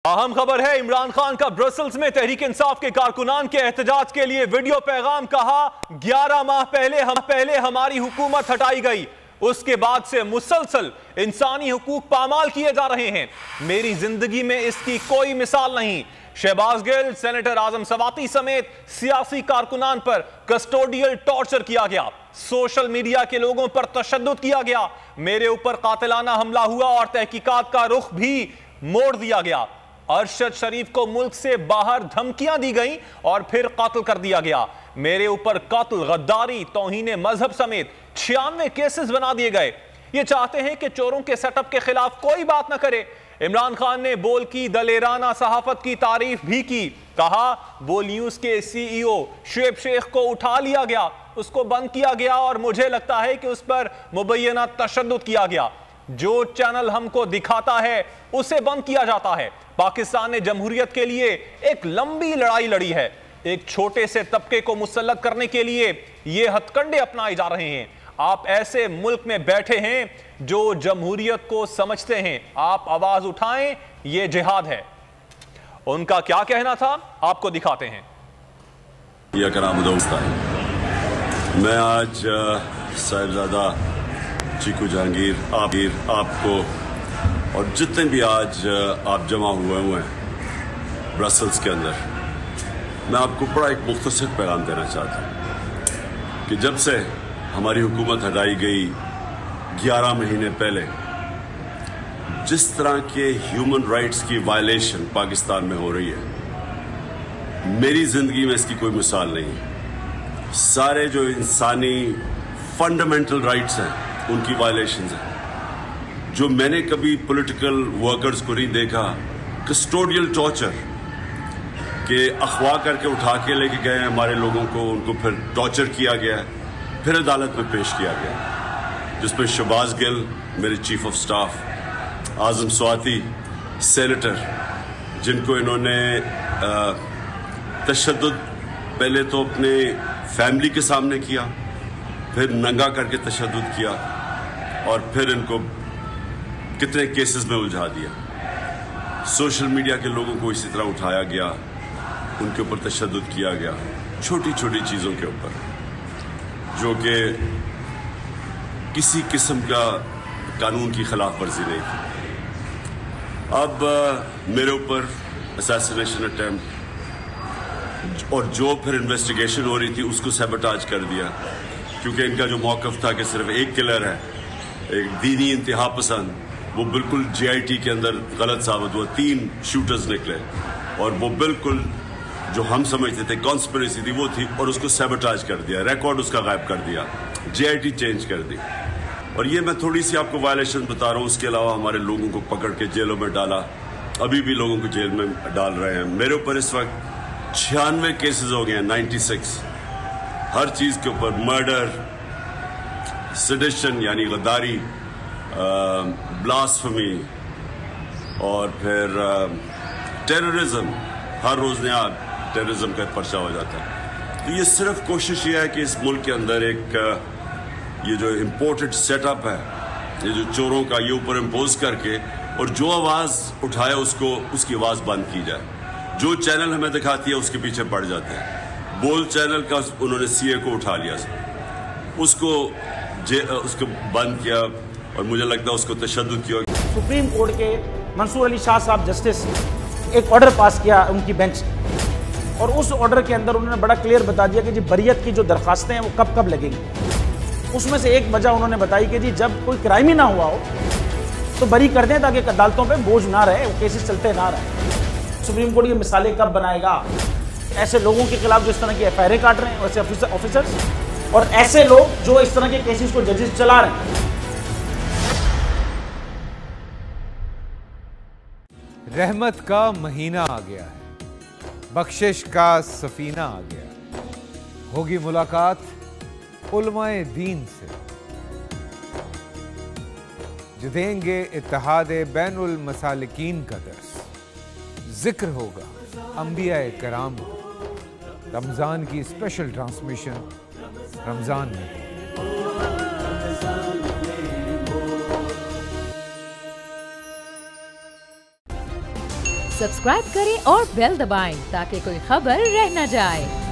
अहम खबर है, इमरान खान का ब्रसल्स में तहरीक इंसाफ के कारकुनान के एहतजाज के लिए वीडियो पैगाम। कहा 11 माह पहले हमारी हुकूमत हटाई गई, उसके बाद से मुसलसल इंसानी हुकूक पामाल किए जा रहे हैं। मेरी जिंदगी में इसकी कोई मिसाल नहीं। शहबाज गिल, सेनेटर आजम सवाती समेत सियासी कारकुनान पर कस्टोडियल टॉर्चर किया गया। सोशल मीडिया के लोगों पर तशद्दुद किया गया। मेरे ऊपर कातिलाना हमला हुआ और तहकीकात का रुख भी मोड़ दिया गया। अरशद शरीफ को मुल्क से बाहर धमकियां दी गईं और फिर कातिल कर दिया गया। मेरे ऊपर कातिल, गद्दारी, तौहीन मजहब समेत 96 केसेस बना दिए गए। ये चाहते हैं कि चोरों के सेटअप के खिलाफ कोई बात ना करे। इमरान खान ने बोल की दलेराना सहाफत की तारीफ भी की। कहा बोल न्यूज के CEO शुएब शेख को उठा लिया गया, उसको बंद किया गया और मुझे लगता है कि उस पर मुबैना तशद्दुद किया गया। जो चैनल हमको दिखाता है उसे बंद किया जाता है। पाकिस्तान ने जमहूरियत के लिए एक लंबी लड़ाई लड़ी है। एक छोटे से तबके को मुसल्लत करने के लिए ये हथकंडे अपनाए जा रहे हैं। आप ऐसे मुल्क में बैठे हैं जो जमहूरियत को समझते हैं। आप आवाज उठाएं, ये जिहाद है। उनका क्या कहना था आपको दिखाते हैं। मैं आज साहिबजादा चीकू जहांगीर आपको और जितने भी आज आप जमा हुए हैं ब्रसल्स के अंदर, मैं आपको बड़ा एक मुख्तसर पैगाम देना चाहता हूँ कि जब से हमारी हुकूमत हटाई गई 11 महीने पहले, जिस तरह के ह्यूमन राइट्स की वायलेशन पाकिस्तान में हो रही है, मेरी जिंदगी में इसकी कोई मिसाल नहीं है। सारे जो इंसानी फंडामेंटल राइट्स हैं उनकी वायलेशंस हैं जो मैंने कभी पॉलिटिकल वर्कर्स को नहीं देखा। कस्टोडियल टॉर्चर के अगवा करके उठा के लेके गए हमारे लोगों को, उनको फिर टॉर्चर किया गया, फिर अदालत में पेश किया गया, जिसमें शहबाज गिल मेरे chief of staff, Azam Swati senator, जिनको इन्होंने तशद्दुद पहले तो अपने फैमिली के सामने किया, फिर नंगा करके तशद्दुद किया और फिर इनको कितने केसेस में उलझा दिया। सोशल मीडिया के लोगों को इसी तरह उठाया गया, उनके ऊपर तशद्दुद किया गया, छोटी छोटी चीज़ों के ऊपर, जो कि किसी किस्म का कानून की खिलाफ वर्जी नहीं थी। अब मेरे ऊपर असैसिनेशन अटेम्प्ट और जो फिर इन्वेस्टिगेशन हो रही थी उसको सैबोटाज कर दिया, क्योंकि इनका जो मौक़िफ़ था कि सिर्फ एक किलर है, एक दीनी इंतहा पसंद, वो बिल्कुल JIT के अंदर गलत साबित हुआ। 3 शूटर्स निकले और वो बिल्कुल जो हम समझते थे कॉन्स्पिरेसी थी वो थी, और उसको सैबोटाज कर दिया, रिकॉर्ड उसका गायब कर दिया, JIT चेंज कर दी। और ये मैं थोड़ी सी आपको वायलेशन बता रहा हूँ। उसके अलावा हमारे लोगों को पकड़ के जेलों में डाला, अभी भी लोगों को जेल में डाल रहे हैं। मेरे ऊपर इस वक्त 96 केसेस हो गए हैं, 96, हर चीज़ के ऊपर, मर्डर, सेडिशन यानी गद्दारी, ब्लास्फेमी और फिर टेररिज्म, हर रोज़ नया टेररिज्म का पर्चा हो जाता है। तो ये सिर्फ कोशिश ये है कि इस मुल्क के अंदर एक ये जो इम्पोर्टेड सेटअप है, ये जो चोरों का, ये ऊपर इम्पोज करके, और जो आवाज़ उठाए उसको, उसकी आवाज़ बंद की जाए। जो चैनल हमें दिखाती है उसके पीछे पड़ जाते हैं। बोल चैनल का उन्होंने CA को उठा लिया, उसको बंद किया और मुझे लगता है उसको तशद्दुद किया। सुप्रीम कोर्ट के मंसूर अली शाह साहब जस्टिस एक ऑर्डर पास किया उनकी बेंच, और उस ऑर्डर के अंदर उन्होंने बड़ा क्लियर बता दिया कि जी बरियत की जो दरखास्तें हैं वो कब कब लगेंगी। उसमें से एक वजह उन्होंने बताई कि जी जब कोई क्राइम ही ना हुआ हो तो बरी कर दें, ताकि अदालतों पे बोझ ना रहे, वो केसेस चलते ना रहे। सुप्रीम कोर्ट ये मिसालें कब बनाएगा ऐसे लोगों के खिलाफ जो इस तरह की FIR काट रहे हैं, वैसे ऑफिसर्स, और ऐसे लोग जो इस तरह के केसेस को जजेस चला रहे हैं। रहमत का महीना आ गया है, बख्शिश का सफीना आ गया, होगी मुलाकात उलमाए दीन से, जो देंगे इत्तेहादे बैनुल मसालिकीन का दर्स, जिक्र होगा अंबियाए कराम का। रमज़ान की स्पेशल ट्रांसमिशन रमज़ान में। सब्सक्राइब करें और बेल दबाएं ताकि कोई खबर रह न जाए।